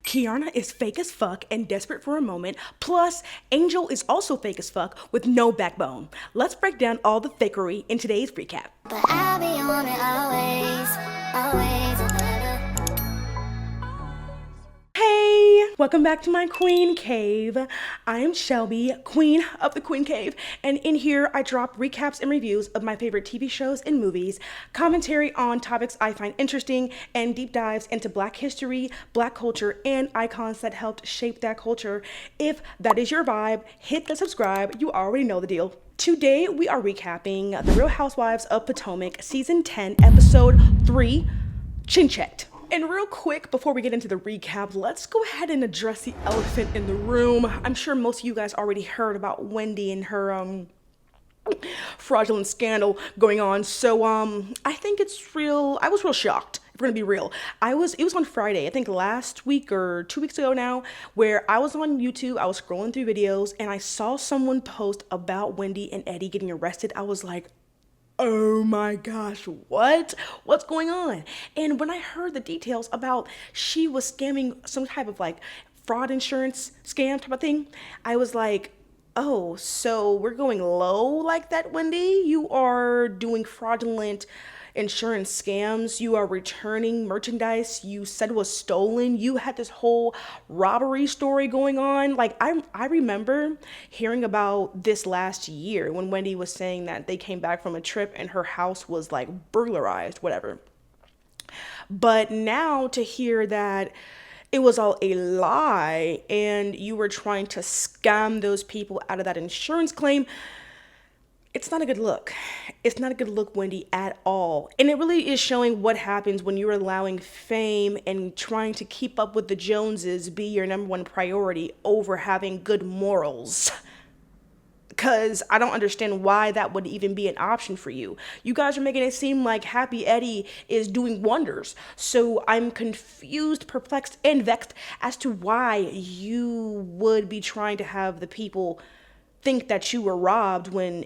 Keiarna is fake as fuck and desperate for a moment, plus Angel is also fake as fuck with no backbone. Let's break down all the fakery in today's recap. But I'll be on it always, always. Hey, welcome back to my Queen Cave. I am Shelby, Queen of the Queen Cave, and in here I drop recaps and reviews of my favorite TV shows and movies, commentary on topics I find interesting, and deep dives into Black history, Black culture, and icons that helped shape that culture. If that is your vibe, hit the subscribe. You already know the deal. Today we are recapping The Real Housewives of Potomac, Season 10, Episode 3, Chin Checked. And real quick, before we get into the recap, let's go ahead and address the elephant in the room. I'm sure most of you guys already heard about Wendy and her fraudulent scandal going on. So I think it's real. I was real shocked, if we're gonna be real. It was on Friday, I think last week or 2 weeks ago now, where I was on YouTube, I was scrolling through videos, and I saw someone post about Wendy and Eddie getting arrested. I was like, oh my gosh, what's going on? And when I heard the details about she was scamming some type of like fraud insurance scam type of thing, I was like, oh, so we're going low like that, Wendy? You are doing fraudulent insurance scams. You are returning merchandise you said was stolen. You had this whole robbery story going on. Like I remember hearing about this last year when Wendy was saying that they came back from a trip and her house was like burglarized, whatever. But now to hear that it was all a lie and you were trying to scam those people out of that insurance claim, it's not a good look. It's not a good look, Wendy, at all. And it really is showing what happens when you're allowing fame and trying to keep up with the Joneses be your number one priority over having good morals. Because I don't understand why that would even be an option for you. You guys are making it seem like Happy Eddie is doing wonders. So I'm confused, perplexed, and vexed as to why you would be trying to have the people think that you were robbed when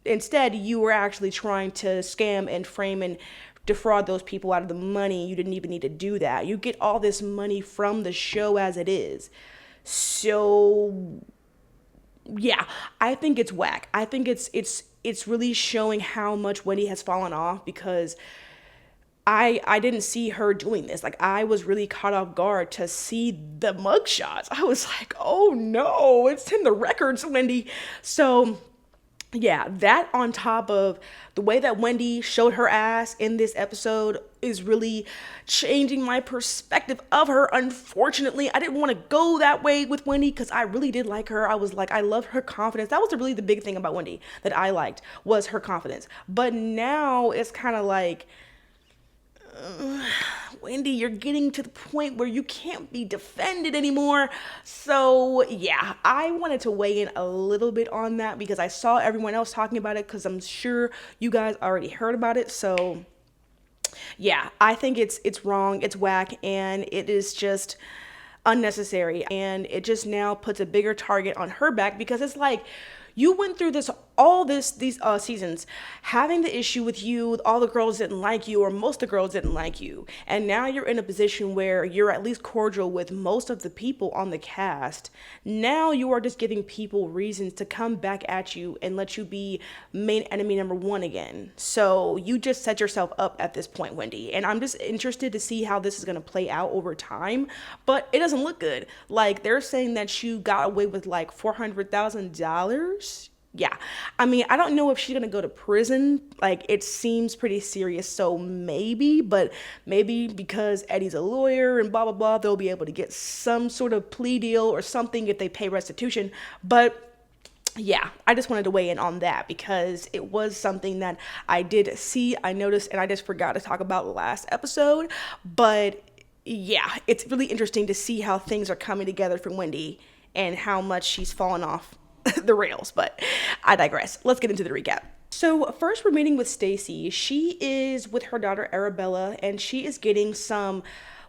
instead you were actually trying to scam and frame and defraud those people out of the money. You didn't even need to do that. You get all this money from the show as it is. So yeah, I think it's whack. I think it's really showing how much Wendy has fallen off because I didn't see her doing this. Like, I was really caught off guard to see the mugshots. I was like, oh no, it's in the records, Wendy. So yeah, that on top of the way that Wendy showed her ass in this episode is really changing my perspective of her. Unfortunately, I didn't want to go that way with Wendy because I really did like her. I was like, I love her confidence. That was really the big thing about Wendy that I liked, was her confidence. But now it's kind of like, Wendy, you're getting to the point where you can't be defended anymore. So yeah, I wanted to weigh in a little bit on that because I saw everyone else talking about it because I'm sure you guys already heard about it. So yeah, I think it's wrong, it's whack, and it is just unnecessary. And it just now puts a bigger target on her back because it's like, you went through these seasons having the issue with you, all the girls didn't like you, or most of the girls didn't like you. And now you're in a position where you're at least cordial with most of the people on the cast. Now you are just giving people reasons to come back at you and let you be main enemy number one again. So you just set yourself up at this point, Wendy. And I'm just interested to see how this is going to play out over time. But it doesn't look good. Like, they're saying that you got away with like $400,000. Yeah, I mean, I don't know if she's gonna go to prison. Like, it seems pretty serious, so maybe, but maybe because Eddie's a lawyer and blah blah blah, they'll be able to get some sort of plea deal or something if they pay restitution. But yeah, I just wanted to weigh in on that because it was something that I did see, I noticed, and I just forgot to talk about last episode. But yeah, it's really interesting to see how things are coming together for Wendy and how much she's fallen off the rails, but I digress. Let's get into the recap. So first we're meeting with Staci. She is with her daughter Arabella and she is getting some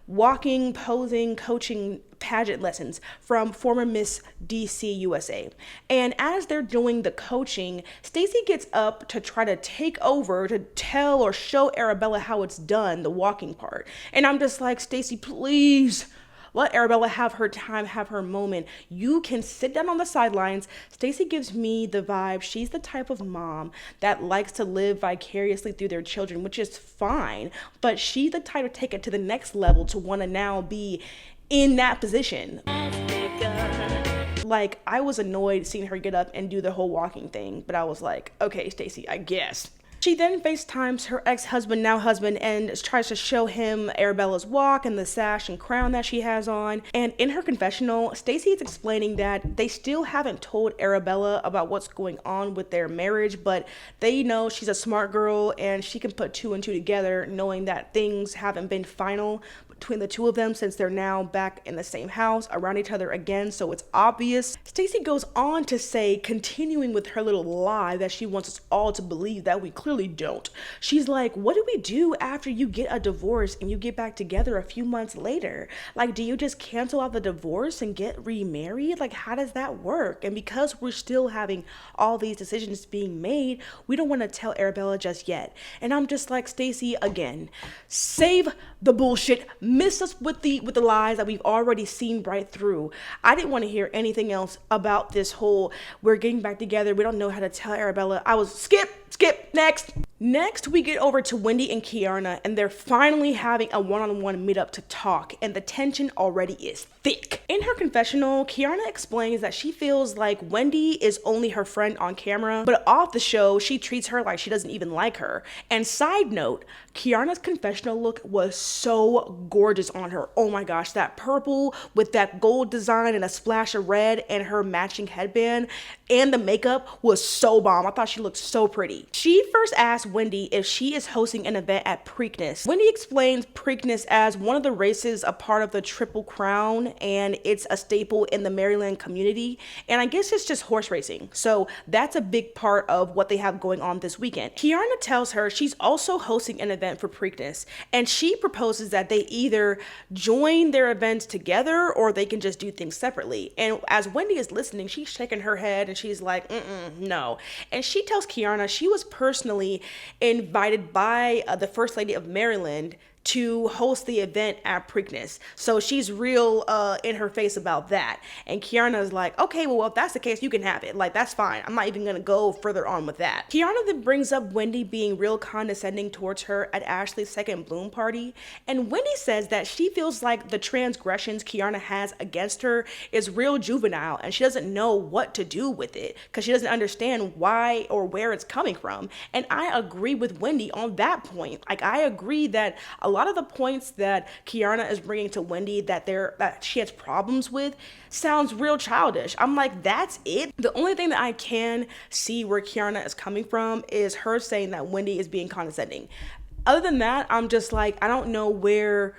walking, posing, coaching pageant lessons from former Miss DC USA. And as they're doing the coaching, Staci gets up to try to take over to tell or show Arabella how it's done, the walking part. And I'm just like, Staci, please, Let Arabella have her time, have her moment. You can sit down on the sidelines. Staci gives me the vibe. She's the type of mom that likes to live vicariously through their children, which is fine. But she's the type to take it to the next level, to want to now be in that position. Like, I was annoyed seeing her get up and do the whole walking thing, but I was like, okay, Staci, I guess. She then FaceTimes her ex-husband, now husband, and tries to show him Arabella's walk and the sash and crown that she has on. And in her confessional, Staci is explaining that they still haven't told Arabella about what's going on with their marriage, but they know she's a smart girl and she can put two and two together, knowing that things haven't been final between the two of them since they're now back in the same house around each other again, so it's obvious. Staci goes on to say, continuing with her little lie that she wants us all to believe that we clearly don't. She's like, what do we do after you get a divorce and you get back together a few months later? Like, do you just cancel out the divorce and get remarried? Like, how does that work? And because we're still having all these decisions being made, we don't want to tell Arabella just yet. And I'm just like, Staci, again, save the bullshit. Miss us with the lies that we've already seen right through. I didn't want to hear anything else about this whole we're getting back together, we don't know how to tell Arabella. I was skip, next. Next, we get over to Wendy and Keiarna, and they're finally having a one-on-one meetup to talk, and the tension already is thick. In her confessional, Keiarna explains that she feels like Wendy is only her friend on camera, but off the show, she treats her like she doesn't even like her. And side note, Keiarna's confessional look was so gorgeous on her. Oh my gosh, that purple with that gold design and a splash of red and her matching headband and the makeup was so bomb. I thought she looked so pretty. She first asked Wendy if she is hosting an event at Preakness. Wendy explains Preakness as one of the races a part of the Triple Crown, and it's a staple in the Maryland community, and I guess it's just horse racing, so that's a big part of what they have going on this weekend. Keiarna tells her she's also hosting an event for Preakness, and she proposes that they either join their events together or they can just do things separately. And as Wendy is listening, she's shaking her head and she's like, no. And she tells Keiarna she was personally invited by the First Lady of Maryland to host the event at Preakness. So she's real in her face about that. And Keiarna's like, okay, well, if that's the case, you can have it. Like, that's fine. I'm not even gonna go further on with that. Keiarna then brings up Wendy being real condescending towards her at Ashley's second bloom party. And Wendy says that she feels like the transgressions Keiarna has against her is real juvenile and she doesn't know what to do with it because she doesn't understand why or where it's coming from. And I agree with Wendy on that point. Like, I agree that a lot of the points that Keiarna is bringing to Wendy that she has problems with sounds real childish. I'm like, that's it? The only thing that I can see where Keiarna is coming from is her saying that Wendy is being condescending. Other than that, I'm just like, I don't know where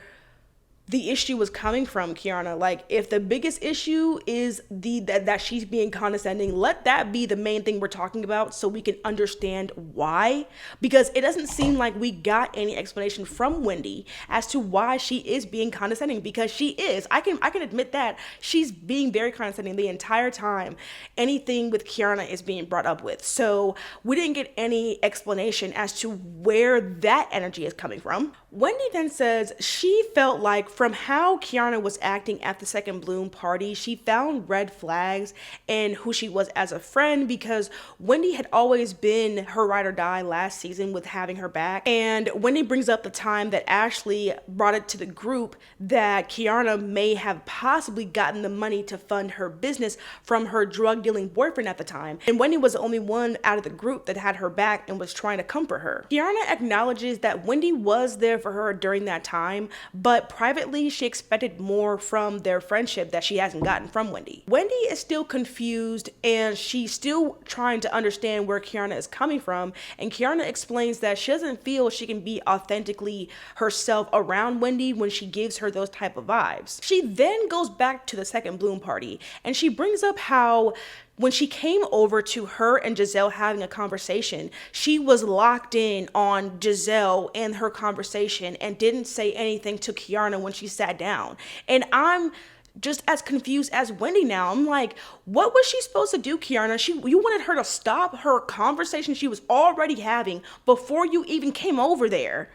the issue was coming from, Keiarna. Like, if the biggest issue is that she's being condescending, let that be the main thing we're talking about so we can understand why. Because it doesn't seem like we got any explanation from Wendy as to why she is being condescending, because she is. I can admit that she's being very condescending the entire time anything with Keiarna is being brought up with. So we didn't get any explanation as to where that energy is coming from. Wendy then says she felt like from how Keiarna was acting at the second bloom party, she found red flags in who she was as a friend, because Wendy had always been her ride or die last season with having her back. And Wendy brings up the time that Ashley brought it to the group that Keiarna may have possibly gotten the money to fund her business from her drug dealing boyfriend at the time. And Wendy was the only one out of the group that had her back and was trying to comfort her. Keiarna acknowledges that Wendy was there for her during that time, but privately she expected more from their friendship that she hasn't gotten from Wendy. Wendy is still confused and she's still trying to understand where Keiarna is coming from, and Keiarna explains that she doesn't feel she can be authentically herself around Wendy when she gives her those type of vibes. She then goes back to the second bloom party and she brings up how when she came over to her and Giselle having a conversation, she was locked in on Giselle and her conversation and didn't say anything to Keiarna when she sat down. And I'm just as confused as Wendy now. I'm like, what was she supposed to do, Keiarna? You wanted her to stop her conversation she was already having before you even came over there,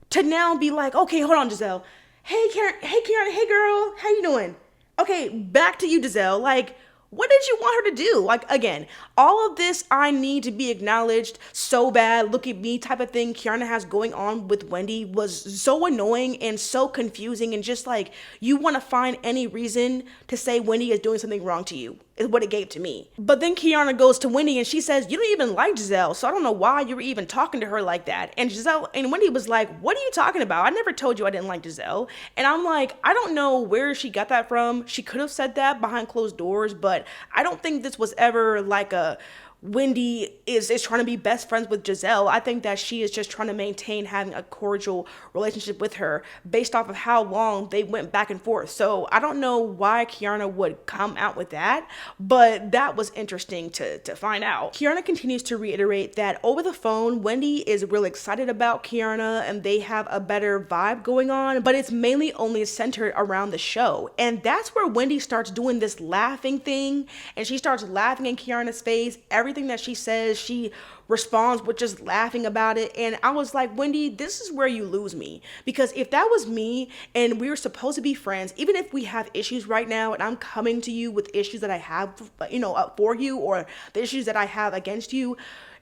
to now be like, okay, hold on, Giselle. Hey, Karen, hey, Keiarna, hey, girl, how you doing? Okay, back to you, Giselle. Like, what did you want her to do? Like, again, all of this I need to be acknowledged so bad, look at me type of thing Keiarna has going on with Wendy was so annoying and so confusing, and just like, you want to find any reason to say Wendy is doing something wrong to you is what it gave to me. But then Keiarna goes to Wendy and she says, you don't even like Giselle, so I don't know why you were even talking to her like that. And Giselle and Wendy was like, what are you talking about? I never told you I didn't like Giselle. And I'm like, I don't know where she got that from. She could have said that behind closed doors, but I don't think this was ever like a Wendy is trying to be best friends with Giselle. I think that she is just trying to maintain having a cordial relationship with her based off of how long they went back and forth. So I don't know why Keiarna would come out with that, but that was interesting to find out. Keiarna continues to reiterate that over the phone, Wendy is real excited about Keiarna and they have a better vibe going on, but it's mainly only centered around the show. And that's where Wendy starts doing this laughing thing, and she starts laughing in Keiarna's face. Everything that she says, she responds with just laughing about it. And I was like, Wendy, this is where you lose me. Because if that was me and we were supposed to be friends, even if we have issues right now and I'm coming to you with issues that I have, for you, or the issues that I have against you,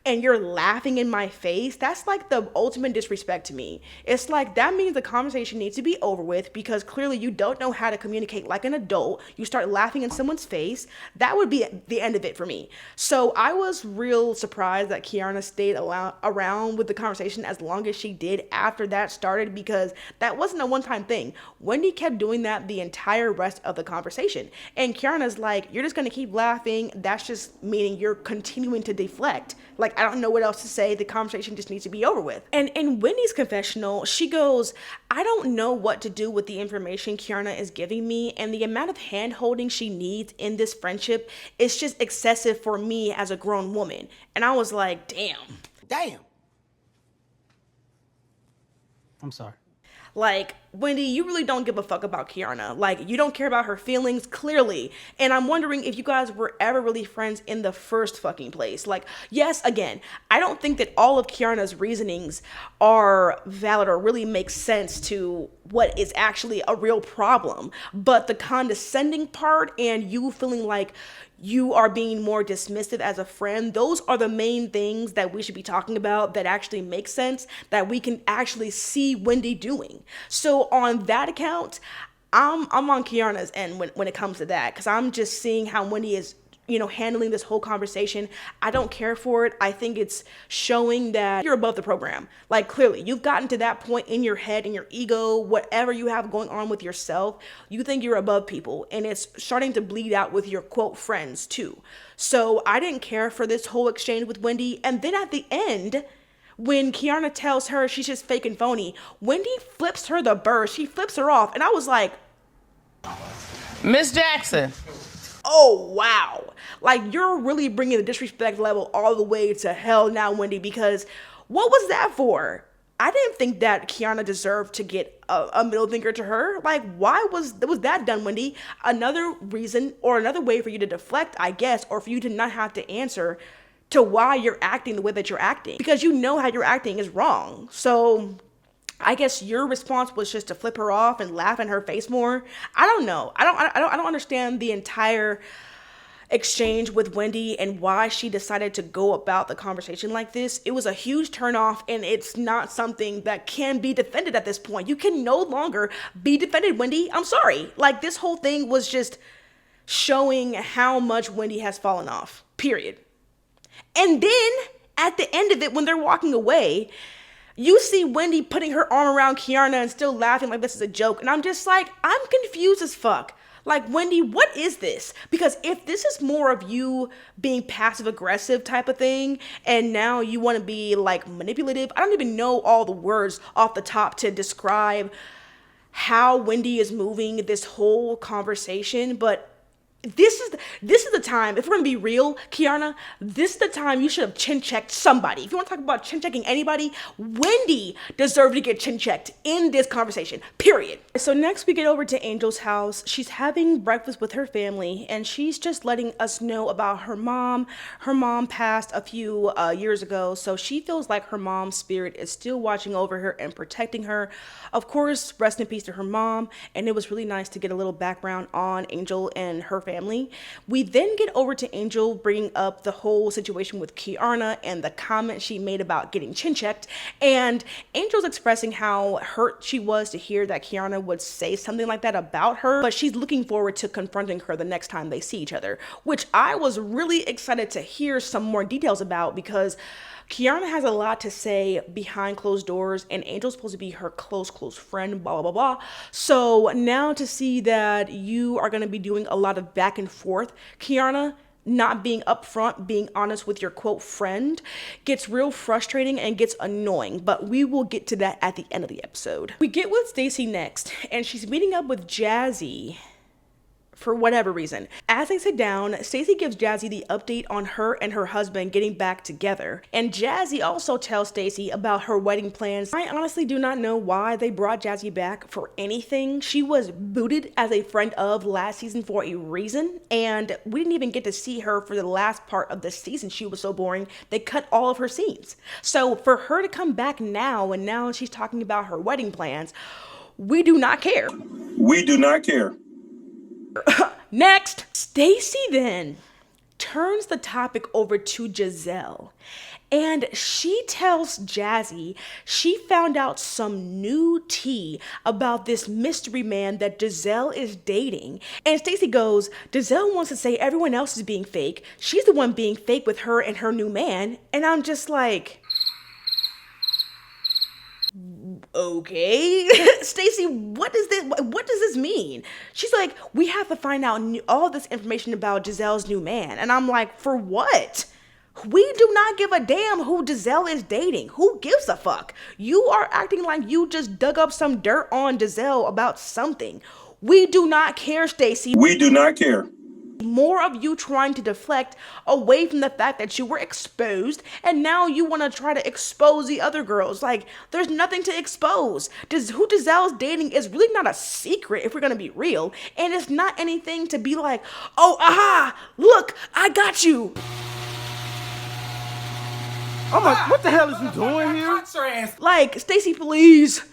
and you're laughing in my face, that's like the ultimate disrespect to me. It's like, that means the conversation needs to be over with, because clearly you don't know how to communicate like an adult. You start laughing in someone's face. That would be the end of it for me. So I was real surprised that Keiarna stayed around with the conversation as long as she did after that started, because that wasn't a one-time thing. Wendy kept doing that the entire rest of the conversation. And Keiarna's like, you're just gonna keep laughing. That's just meaning you're continuing to deflect. Like, I don't know what else to say. The conversation just needs to be over with. And in Wendy's confessional, she goes, I don't know what to do with the information Keiarna is giving me, and the amount of hand holding she needs in this friendship is just excessive for me as a grown woman. And I was like, damn. I'm sorry. Like, Wendy, you really don't give a fuck about Keiarna. Like, you don't care about her feelings, clearly. And I'm wondering if you guys were ever really friends in the first fucking place. Like, yes, again, I don't think that all of Keiarna's reasonings are valid or really make sense to what is actually a real problem. But the condescending part and you feeling like you are being more dismissive as a friend, those are the main things that we should be talking about that actually make sense, that we can actually see Wendy doing. So on that account, I'm on Keiarna's end when it comes to that, because I'm just seeing how Wendy is handling this whole conversation. I don't care for it. I think it's showing that you're above the program. Like, clearly, you've gotten to that point in your head, in your ego, whatever you have going on with yourself, you think you're above people, and it's starting to bleed out with your, quote, friends, too. So I didn't care for this whole exchange with Wendy. And then at the end, when Keiarna tells her she's just fake and phony, Wendy flips her the bird. She flips her off, and I was like, Miss Jackson. oh, wow. Like, you're really bringing the disrespect level all the way to hell now, Wendy, because what was that for? I didn't think that Keiarna deserved to get a middle finger to her. Like, why was that done, Wendy? Another reason or another way for you to deflect, I guess, or for you to not have to answer to why you're acting the way that you're acting, because you know how you're acting is wrong. So I guess your response was just to flip her off and laugh in her face more. I don't know. I don't understand the entire exchange with Wendy and why she decided to go about the conversation like this. It was a huge turnoff, and it's not something that can be defended at this point. You can no longer be defended, Wendy. I'm sorry. Like, this whole thing was just showing how much Wendy has fallen off, period. And then at the end of it, when they're walking away, you see Wendy putting her arm around Keiarna and still laughing like this is a joke. And I'm just like, I'm confused as fuck. Like, Wendy, what is this? Because if this is more of you being passive aggressive type of thing, and now you want to be like manipulative, I don't even know all the words off the top to describe how Wendy is moving this whole conversation, but This is the time, if we're gonna be real, Keiarna, this is the time you should have chin checked somebody. If you want to talk about chin checking anybody, Wendy deserved to get chin checked in this conversation, period. So next we get over to Angel's house. She's having breakfast with her family and she's just letting us know about her mom. Her mom passed a few years ago, so she feels like her mom's spirit is still watching over her and protecting her. Of course, rest in peace to her mom, and it was really nice to get a little background on Angel and her family. We then get over to Angel bringing up the whole situation with Keiarna and the comment she made about getting chin checked, and Angel's expressing how hurt she was to hear that Keiarna would say something like that about her, but she's looking forward to confronting her the next time they see each other, which I was really excited to hear some more details about, because Keiarna has a lot to say behind closed doors, and Angel's supposed to be her close friend, blah, blah, blah, blah. So now to see that you are going to be doing a lot of back and forth, Keiarna, not being upfront, being honest with your quote friend, gets real frustrating and gets annoying, but we will get to that at the end of the episode. We get with Staci next, and she's meeting up with Jazzy for whatever reason. As they sit down, Staci gives Jazzy the update on her and her husband getting back together. And Jazzy also tells Staci about her wedding plans. I honestly do not know why they brought Jazzy back for anything. She was booted as a friend of last season for a reason, and we didn't even get to see her for the last part of the season. She was so boring, they cut all of her scenes. So for her to come back now, and now she's talking about her wedding plans, we do not care. We do not care. Next, Staci then turns the topic over to Giselle, and she tells Jazzy she found out some new tea about this mystery man that Giselle is dating. And Staci goes, Giselle wants to say everyone else is being fake. She's the one being fake with her and her new man. And I'm just like, okay, Staci, what does this mean? She's like, we have to find out all this information about Giselle's new man. And I'm like, for what? We do not give a damn who Giselle is dating. Who gives a fuck? You are acting like you just dug up some dirt on Giselle about something. We do not care, Staci. We do not care. More of you trying to deflect away from the fact that you were exposed, and now you want to try to expose the other girls. Like, there's nothing to expose. Who Giselle's dating is really not a secret, if we're going to be real, and it's not anything to be like, oh, aha, look, I got you. I'm like, what the hell is you doing here? Like, Staci, please.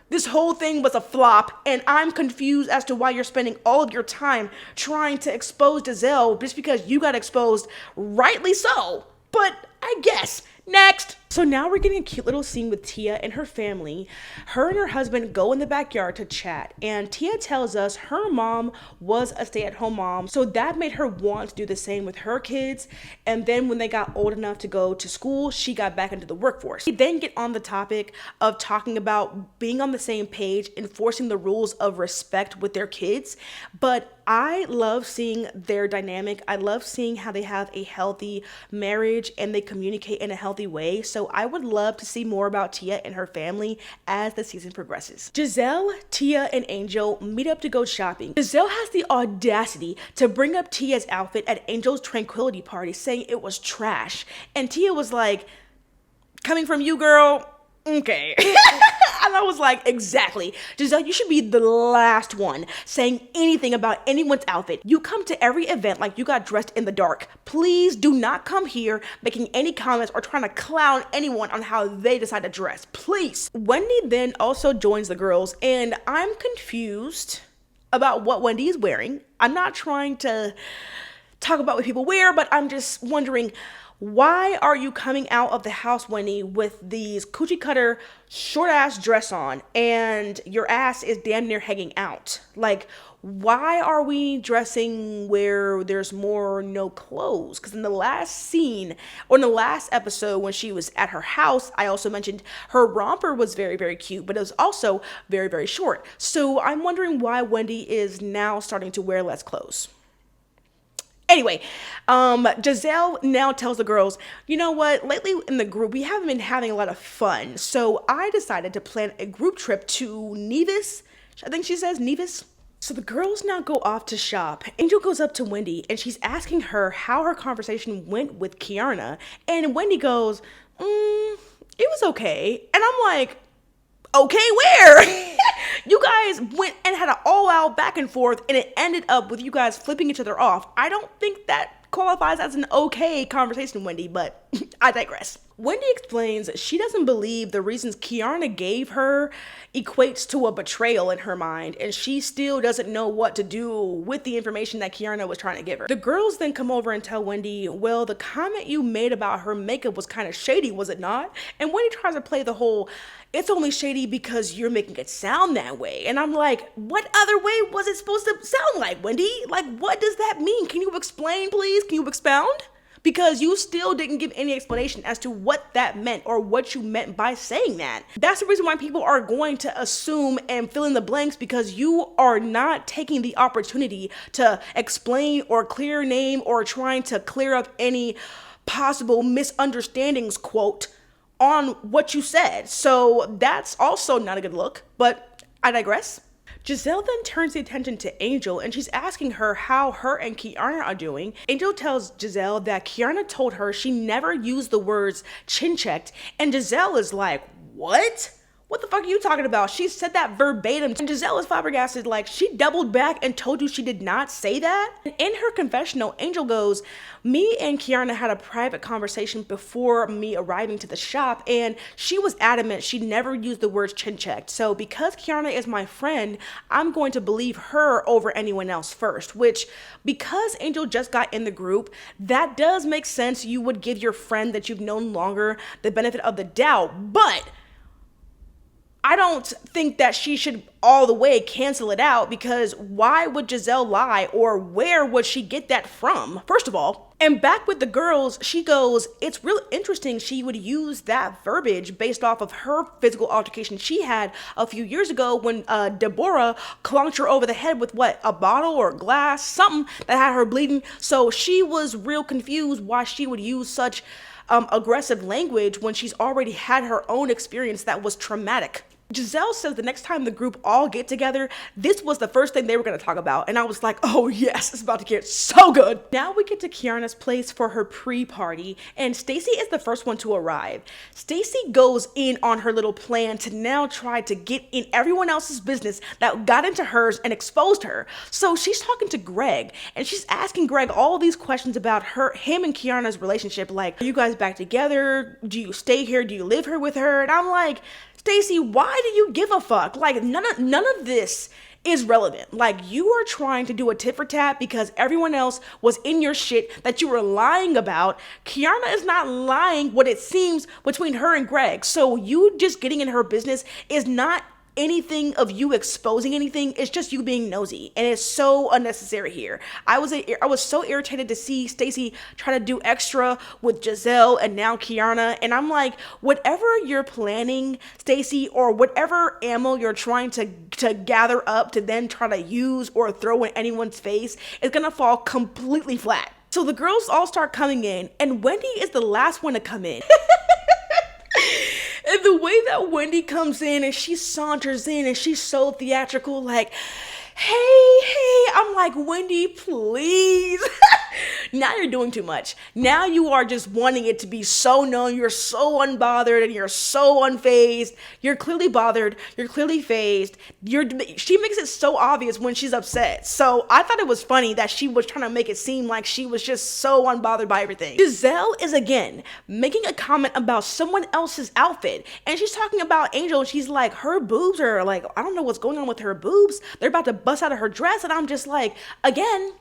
This whole thing was a flop, and I'm confused as to why you're spending all of your time trying to expose Giselle just because you got exposed, rightly so. But I guess. Next. So now we're getting a cute little scene with Tia and her family. Her and her husband go in the backyard to chat, and Tia tells us her mom was a stay-at-home mom, so that made her want to do the same with her kids. And then when they got old enough to go to school, she got back into the workforce. We then get on the topic of talking about being on the same page, enforcing the rules of respect with their kids. But I love seeing their dynamic. I love seeing how they have a healthy marriage and they communicate in a healthy way. So I would love to see more about Tia and her family as the season progresses. Giselle, Tia, and Angel meet up to go shopping. Giselle has the audacity to bring up Tia's outfit at Angel's tranquility party, saying it was trash. And Tia was like, coming from you, girl, okay. And I was like, exactly. Giselle, you should be the last one saying anything about anyone's outfit. You come to every event like you got dressed in the dark. Please do not come here making any comments or trying to clown anyone on how they decide to dress. Please. Wendy then also joins the girls, and I'm confused about what Wendy is wearing. I'm not trying to talk about what people wear, but I'm just wondering, why are you coming out of the house, Wendy, with these coochie cutter short ass dress on and your ass is damn near hanging out? Like, why are we dressing where there's no clothes? Because in the last scene, or in the last episode when she was at her house, I also mentioned her romper was very, very cute, but it was also very, very short. So I'm wondering why Wendy is now starting to wear less clothes. Anyway, Giselle now tells the girls, you know what, lately in the group, we haven't been having a lot of fun. So I decided to plan a group trip to Nevis. I think she says Nevis. So the girls now go off to shop. Angel goes up to Wendy and she's asking her how her conversation went with Keiarna. And Wendy goes, it was okay. And I'm like, okay, where? You guys went and had an all-out back and forth and it ended up with you guys flipping each other off. I don't think that qualifies as an okay conversation, Wendy, but I digress. Wendy explains she doesn't believe the reasons Keiarna gave her equates to a betrayal in her mind, and she still doesn't know what to do with the information that Keiarna was trying to give her. The girls then come over and tell Wendy, well, the comment you made about her makeup was kind of shady, was it not? And Wendy tries to play the whole, it's only shady because you're making it sound that way. And I'm like, what other way was it supposed to sound like, Wendy? Like, what does that mean? Can you explain, please? Can you expound? Because you still didn't give any explanation as to what that meant or what you meant by saying that. That's the reason why people are going to assume and fill in the blanks, because you are not taking the opportunity to explain or clear your name or trying to clear up any possible misunderstandings, quote, on what you said. So that's also not a good look, but I digress. Giselle then turns the attention to Angel and she's asking her how her and Keiarna are doing. Angel tells Giselle that Keiarna told her she never used the words chin checked, and Giselle is like, what? What the fuck are you talking about? She said that verbatim. And Giselle is flabbergasted, like, she doubled back and told you she did not say that? And in her confessional, Angel goes, me and Keiarna had a private conversation before me arriving to the shop, and she was adamant she never used the words chin checked. So because Keiarna is my friend, I'm going to believe her over anyone else first, which, because Angel just got in the group, that does make sense. You would give your friend that you've known longer the benefit of the doubt, but I don't think that she should all the way cancel it out, because why would Giselle lie, or where would she get that from, first of all? And back with the girls, she goes, it's real interesting she would use that verbiage based off of her physical altercation she had a few years ago when Deborah clunked her over the head with what, a bottle or glass, something that had her bleeding. So she was real confused why she would use such aggressive language when she's already had her own experience that was traumatic. Giselle says the next time the group all get together, this was the first thing they were going to talk about. And I was like, oh yes, it's about to get so good. Now we get to Keiarna's place for her pre-party, and Staci is the first one to arrive. Staci goes in on her little plan to now try to get in everyone else's business that got into hers and exposed her. So she's talking to Greg, and she's asking Greg all these questions about him and Keiarna's relationship. Like, are you guys back together? Do you stay here? Do you live here with her? And I'm like, Staci, why do you give a fuck? Like, none of this is relevant. Like, you are trying to do a tit for tat because everyone else was in your shit that you were lying about. Keiarna is not lying what it seems between her and Greg. So you just getting in her business is not anything of you exposing anything. It's just you being nosy, and it's so unnecessary here. I was so irritated to see Staci try to do extra with Giselle and now Keiarna, and I'm like, whatever you're planning, Staci, or whatever ammo you're trying to gather up to then try to use or throw in anyone's face is gonna fall completely flat. So the girls all start coming in, and Wendy is the last one to come in. And the way that Wendy comes in and she saunters in and she's so theatrical, like, hey, I'm like, Wendy, please. Now you're doing too much. Now you are just wanting it to be so known. You're so unbothered and you're so unfazed. You're clearly bothered. You're clearly phased. She makes it so obvious when she's upset. So I thought it was funny that she was trying to make it seem like she was just so unbothered by everything. Giselle is again making a comment about someone else's outfit. And she's talking about Angel. And she's like, her boobs are like, I don't know what's going on with her boobs. They're about to bust out of her dress. And I'm just like, again,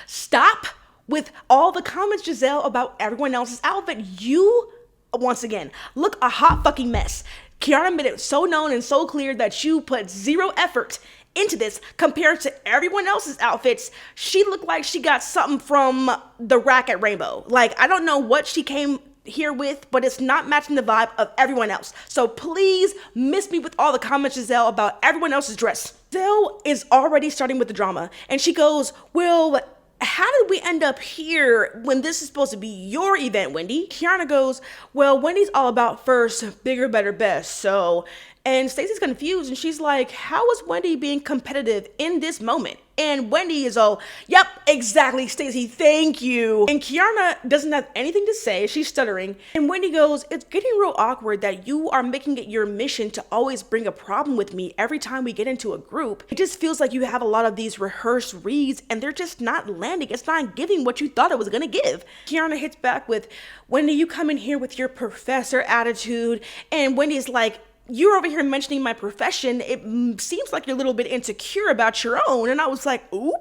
stop with all the comments, Giselle, about everyone else's outfit. You, once again, look a hot fucking mess. Keiarna made it so known and so clear that you put zero effort into this compared to everyone else's outfits. She looked like she got something from the rack at Rainbow. Like, I don't know what she came here with, but it's not matching the vibe of everyone else. So please miss me with all the comments, Giselle, about everyone else's dress. Giselle is already starting with the drama, and she goes, well, how did we end up here when this is supposed to be your event, Wendy? Keiarna goes, well, Wendy's all about first, bigger, better, best. So And Staci's confused and she's like, how is Wendy being competitive in this moment? And Wendy is all, yep, exactly, Staci, thank you. And Keiarna doesn't have anything to say. She's stuttering. And Wendy goes, it's getting real awkward that you are making it your mission to always bring a problem with me every time we get into a group. It just feels like you have a lot of these rehearsed reads and they're just not landing. It's not giving what you thought it was gonna give. Keiarna hits back with, Wendy, you come in here with your professor attitude. And Wendy's like, you're over here mentioning my profession. It seems like you're a little bit insecure about your own. And I was like, ooh.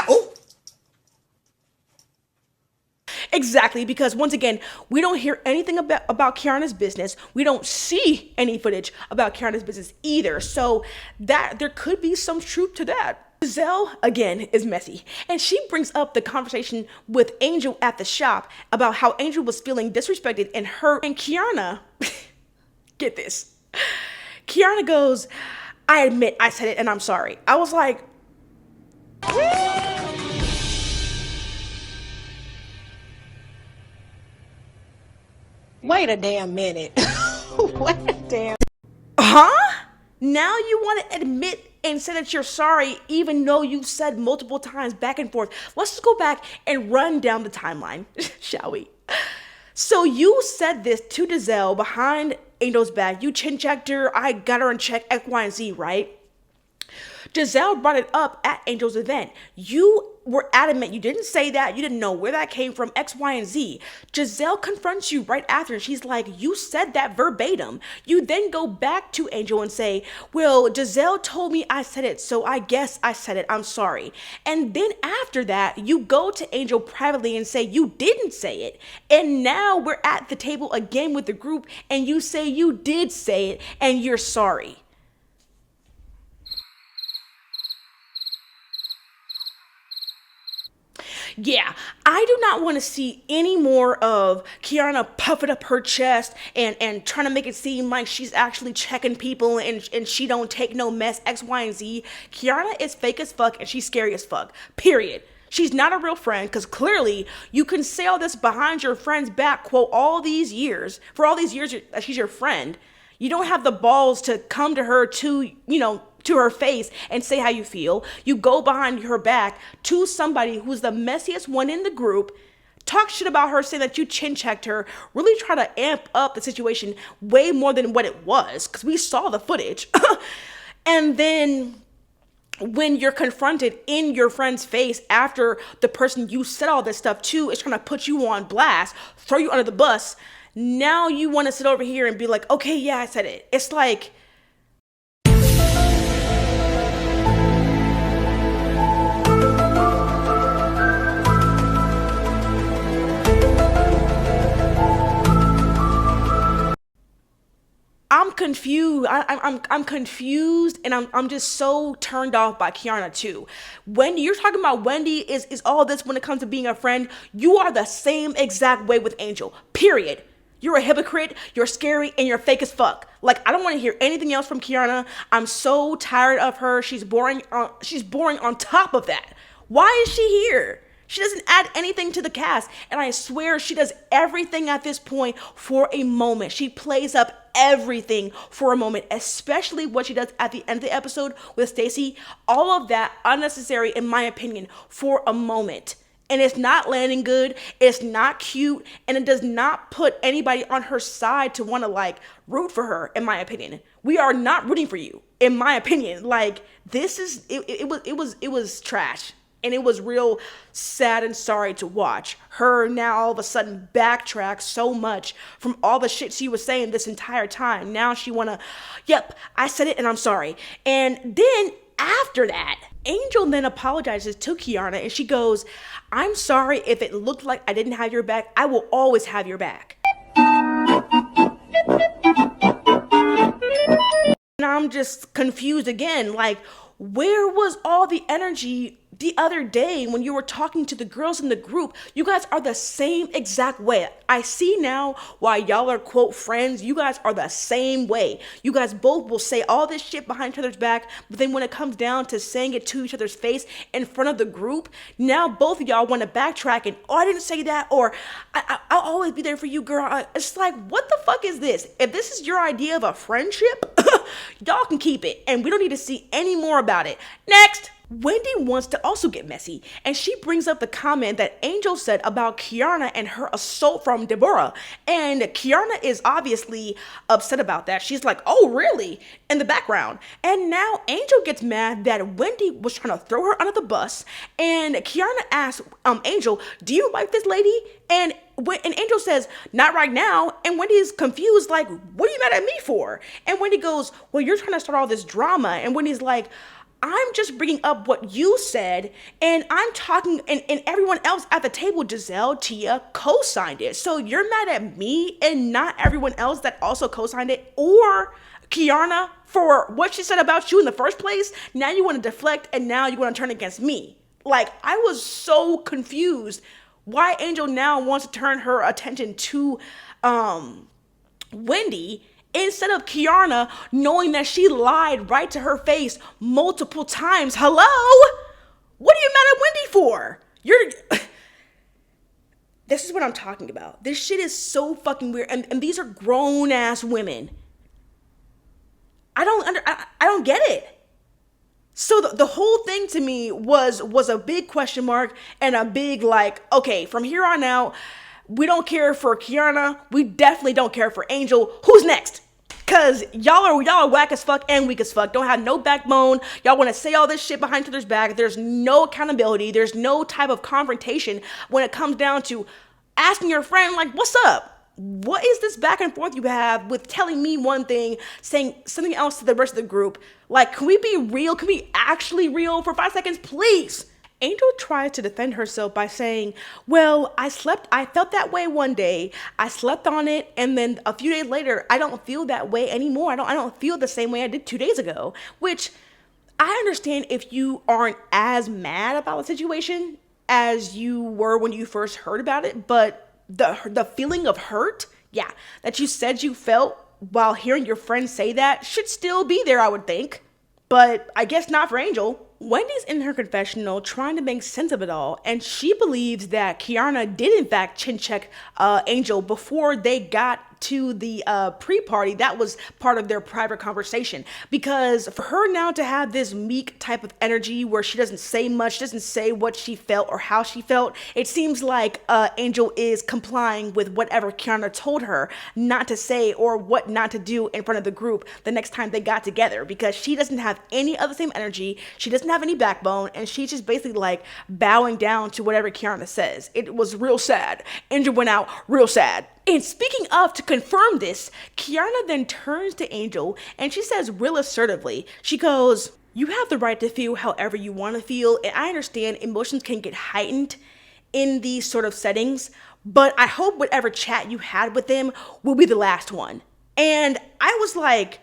Ooh. Exactly, because once again, we don't hear anything about Keiarna's business. We don't see any footage about Keiarna's business either. So that there could be some truth to that. Giselle, again, is messy. And she brings up the conversation with Angel at the shop about how Angel was feeling disrespected and hurt. And Keiarna... Get this. Keiarna goes, I admit I said it and I'm sorry. I was like, Wait a damn minute. Wait a damn. huh? Now you want to admit and say that you're sorry, even though you said multiple times back and forth. Let's just go back and run down the timeline, shall we? So you said this to Giselle behind Angel's back. You chin-checked her. I got her in check, X, Y, and Z, right? Giselle brought it up at Angel's event. You were adamant you didn't say that. You didn't know where that came from, X, Y, and Z. Giselle confronts you right after. She's like, you said that verbatim. You then go back to Angel and say, well, Giselle told me I said it, so I guess I said it. I'm sorry. And then after that, you go to Angel privately and say you didn't say it. And now we're at the table again with the group and you say you did say it and you're sorry. Yeah, I do not want to see any more of Keiarna puffing up her chest and trying to make it seem like she's actually checking people and she don't take no mess, X, Y, and Z. Keiarna is fake as fuck and she's scary as fuck, period. She's not a real friend because clearly you can say all this behind your friend's back, quote, for all these years that she's your friend. You don't have the balls to come to her to her face and say how you feel. You go behind her back to somebody who's the messiest one in the group, talk shit about her, say that you chin-checked her, really try to amp up the situation way more than what it was, because we saw the footage. And then when you're confronted in your friend's face after the person you said all this stuff to is trying to put you on blast, throw you under the bus, now you want to sit over here and be like, okay, yeah, I said it. It's like... I'm confused. I'm confused, and I'm just so turned off by Keiarna too. Wendy, you're talking about Wendy is all this when it comes to being a friend. You are the same exact way with Angel. Period. You're a hypocrite. You're scary, and you're fake as fuck. Like, I don't want to hear anything else from Keiarna. I'm so tired of her. She's boring. She's boring on top of that. Why is she here? She doesn't add anything to the cast. And I swear she does everything at this point for a moment. She plays up everything for a moment, especially what she does at the end of the episode with Staci. All of that unnecessary, in my opinion, for a moment. And it's not landing good. It's not cute. And it does not put anybody on her side to want to like root for her, in my opinion. We are not rooting for you, in my opinion. Like, this is, it was trash. And it was real sad and sorry to watch her now all of a sudden backtrack so much from all the shit she was saying this entire time. Now she wanna, yep, I said it and I'm sorry. And then after that, Angel then apologizes to Keiarna and she goes, I'm sorry if it looked like I didn't have your back. I will always have your back. And I'm just confused again, like, where was all the energy the other day when you were talking to the girls in the group, you guys are the same exact way. I see now why y'all are quote friends. You guys are the same way. You guys both will say all this shit behind each other's back, but then when it comes down to saying it to each other's face in front of the group, now both of y'all want to backtrack and, oh, I didn't say that, or I'll always be there for you, girl. It's like, what the fuck is this? If this is your idea of a friendship, y'all can keep it, and we don't need to see any more about it. Next. Wendy wants to also get messy, and she brings up the comment that Angel said about Keiarna and her assault from Deborah, and Keiarna is obviously upset about that. She's like, oh really? In the background. And now Angel gets mad that Wendy was trying to throw her under the bus, and Keiarna asks Angel, do you like this lady? And Angel says, not right now. And Wendy is confused, like, what are you mad at me for? And Wendy goes, well, you're trying to start all this drama. And Wendy's like, I'm just bringing up what you said, and I'm talking, and everyone else at the table, Giselle, Tia, co-signed it. So you're mad at me and not everyone else that also co-signed it, or Keiarna for what she said about you in the first place. Now you want to deflect, and now you want to turn against me. Like, I was so confused why Angel now wants to turn her attention to Wendy instead of Keiarna, knowing that she lied right to her face multiple times. Hello? What are you mad at Wendy for? This is what I'm talking about. This shit is so fucking weird. And these are grown ass women. I don't get it. So the whole thing to me was a big question mark and a big like, okay, from here on out, we don't care for Keiarna. We definitely don't care for Angel. Who's next? Cause y'all are whack as fuck and weak as fuck. Don't have no backbone. Y'all want to say all this shit behind each other's back. There's no accountability. There's no type of confrontation when it comes down to asking your friend, like, what's up? What is this back and forth you have with telling me one thing, saying something else to the rest of the group? Like, can we be real? Can we actually real for 5 seconds, please? Angel tries to defend herself by saying, well, I felt that way one day, I slept on it, and then a few days later, I don't feel that way anymore. I don't feel the same way I did 2 days ago, which I understand if you aren't as mad about the situation as you were when you first heard about it, but the feeling of hurt, yeah, that you said you felt while hearing your friend say that should still be there, I would think, but I guess not for Angel. Wendy's in her confessional trying to make sense of it all, and she believes that Keiarna did in fact chin check Angel before they got to the pre-party. That was part of their private conversation, because for her now to have this meek type of energy where she doesn't say much, doesn't say what she felt or how she felt, it seems like Angel is complying with whatever Keiarna told her not to say or what not to do in front of the group the next time they got together, because she doesn't have any of the same energy, she doesn't have any backbone, and she's just basically like bowing down to whatever Keiarna says. It was real sad. Angel went out real sad. And speaking of, to confirm this, Keiarna then turns to Angel and she says real assertively, she goes, you have the right to feel however you want to feel, and I understand emotions can get heightened in these sort of settings, but I hope whatever chat you had with them will be the last one. And I was like,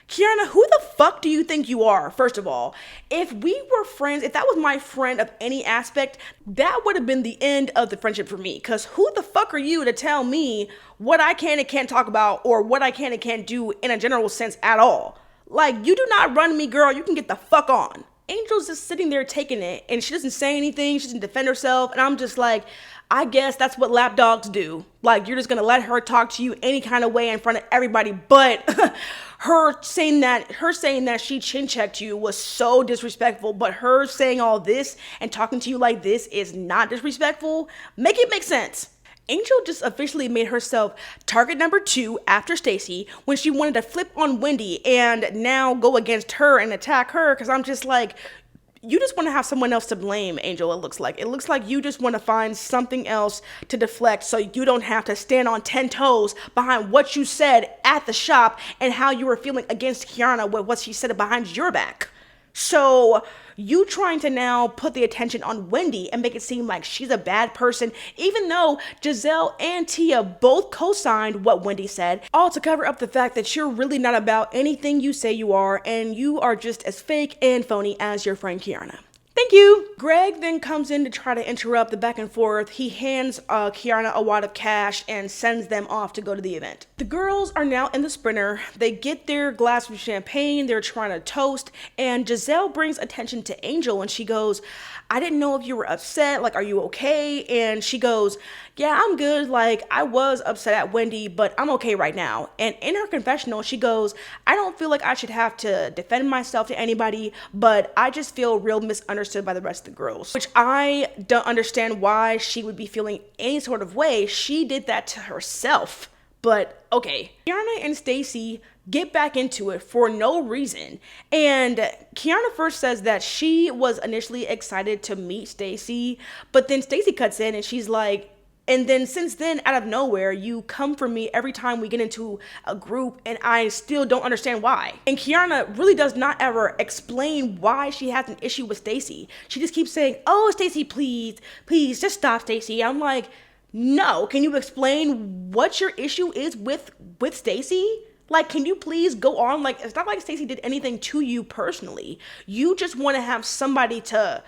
Keiarna, who the fuck do you think you are, first of all? If we were friends, if that was my friend of any aspect, that would have been the end of the friendship for me. Because who the fuck are you to tell me what I can and can't talk about or what I can and can't do in a general sense at all? Like, you do not run me, girl. You can get the fuck on. Angel's just sitting there taking it, and she doesn't say anything. She doesn't defend herself. And I'm just like, I guess that's what lapdogs do. Like, you're just gonna let her talk to you any kind of way in front of everybody. But her saying that she chin checked you was so disrespectful. But her saying all this and talking to you like this is not disrespectful. Make it make sense. Angel just officially made herself target number 2 after Staci when she wanted to flip on Wendy and now go against her and attack her, because I'm just like, you just want to have someone else to blame, Angel, it looks like. It looks like you just want to find something else to deflect so you don't have to stand on 10 toes behind what you said at the shop and how you were feeling against Keiarna with what she said behind your back. So you trying to now put the attention on Wendy and make it seem like she's a bad person, even though Giselle and Tia both co-signed what Wendy said, all to cover up the fact that you're really not about anything you say you are, and you are just as fake and phony as your friend Keiarna. Thank Thank you. Greg then comes in to try to interrupt the back and forth. He hands Keiarna a wad of cash and sends them off to go to the event. The girls are now in the Sprinter. They get their glass of champagne. They're trying to toast. And Giselle brings attention to Angel and she goes, I didn't know if you were upset. Like, are you okay? And she goes, yeah, I'm good. Like, I was upset at Wendy, but I'm okay right now. And in her confessional, she goes, I don't feel like I should have to defend myself to anybody, but I just feel real misunderstood by the rest of the girls. Which I don't understand why she would be feeling any sort of way. She did that to herself. But okay. Keiarna and Staci get back into it for no reason. And Keiarna first says that she was initially excited to meet Staci, but then Staci cuts in and she's like, and then since then, out of nowhere, you come for me every time we get into a group and I still don't understand why. And Keiarna really does not ever explain why she has an issue with Staci. She just keeps saying, oh, Staci, please, just stop, Staci. I'm like, no, can you explain what your issue is with Staci? Like, can you please go on? Like, it's not like Staci did anything to you personally. You just want to have somebody to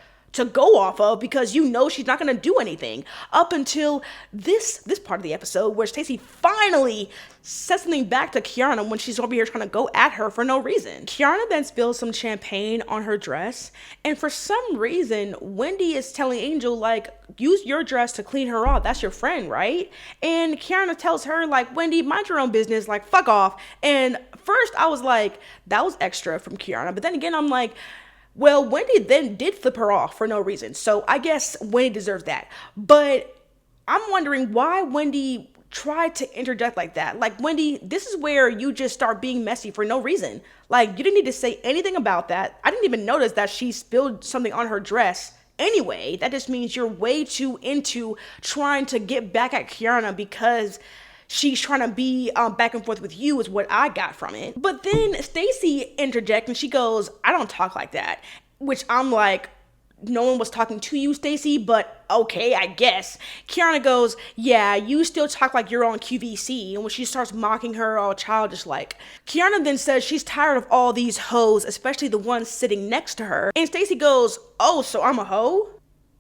go off of because you know she's not going to do anything up until this part of the episode where Staci finally says something back to Keiarna when she's over here trying to go at her for no reason. Keiarna then spills some champagne on her dress, and for some reason Wendy is telling Angel, like, use your dress to clean her off. That's your friend, right? And Keiarna tells her, like, Wendy, mind your own business, like, fuck off. And first I was like, that was extra from Keiarna, but then again I'm like, well, Wendy then did flip her off for no reason. So I guess Wendy deserves that. But I'm wondering why Wendy tried to interject like that. Like, Wendy, this is where you just start being messy for no reason. Like, you didn't need to say anything about that. I didn't even notice that she spilled something on her dress. Anyway, that just means you're way too into trying to get back at Keiarna because she's trying to be back and forth with you is what I got from it. But then Staci interjects and she goes, I don't talk like that. Which I'm like, no one was talking to you, Staci, but okay, I guess. Keiarna goes, yeah, you still talk like you're on QVC. And when she starts mocking her all childish like. Keiarna then says she's tired of all these hoes, especially the ones sitting next to her. And Staci goes, oh, so I'm a hoe?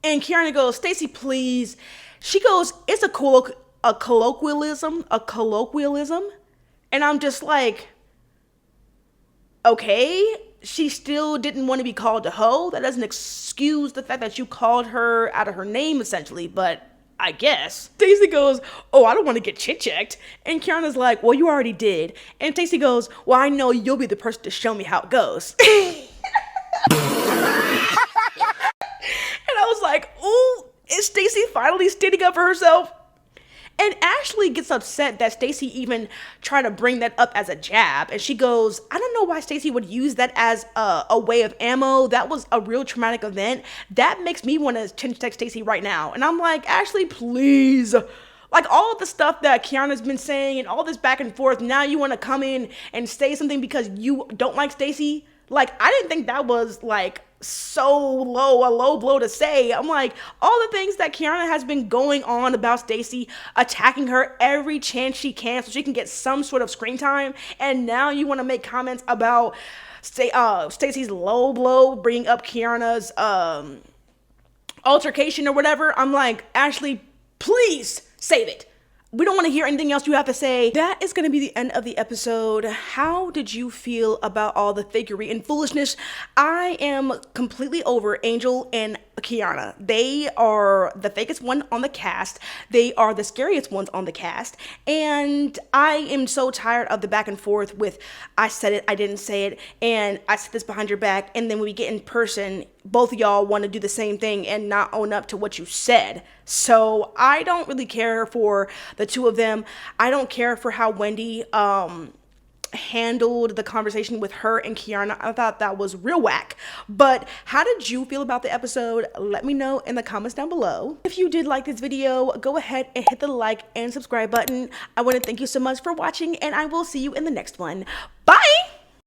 And Keiarna goes, Staci, please. She goes, it's a colloquialism. And I'm just like, okay. She still didn't want to be called a hoe. That doesn't excuse the fact that you called her out of her name, essentially, but I guess. Staci goes, oh, I don't want to get chit-checked. And Keiarna's like, well, you already did. And Staci goes, well, I know you'll be the person to show me how it goes. And I was like, ooh, is Staci finally standing up for herself? And Ashley gets upset that Staci even tried to bring that up as a jab. And she goes, I don't know why Staci would use that as a way of ammo. That was a real traumatic event. That makes me want to change text Staci right now. And I'm like, Ashley, please. Like, all of the stuff that Keiarna's been saying and all this back and forth, now you want to come in and say something because you don't like Staci? Like, I didn't think that was, like, so a low blow to say. I'm like, all the things that Keiarna has been going on about Staci, attacking her every chance she can so she can get some sort of screen time, and now you want to make comments about Staci's low blow, bringing up Keiarna's altercation or whatever. I'm like, Ashley, please save it. We don't want to hear anything else you have to say. That is going to be the end of the episode. How did you feel about all the fakery and foolishness? I am completely over Angel and Keiarna. They are the fakest one on the cast. They are the scariest ones on the cast. And I am so tired of the back and forth with I said it, I didn't say it, and I said this behind your back. And then when we get in person, both of y'all want to do the same thing and not own up to what you said. So I don't really care for the two of them. I don't care for how Wendy handled the conversation with her and Keiarna. I thought that was real whack. But how did you feel about the episode? Let me know in the comments down below. If you did like this video, go ahead and hit the like and subscribe button. I want to thank you so much for watching, and I will see you in the next one. Bye!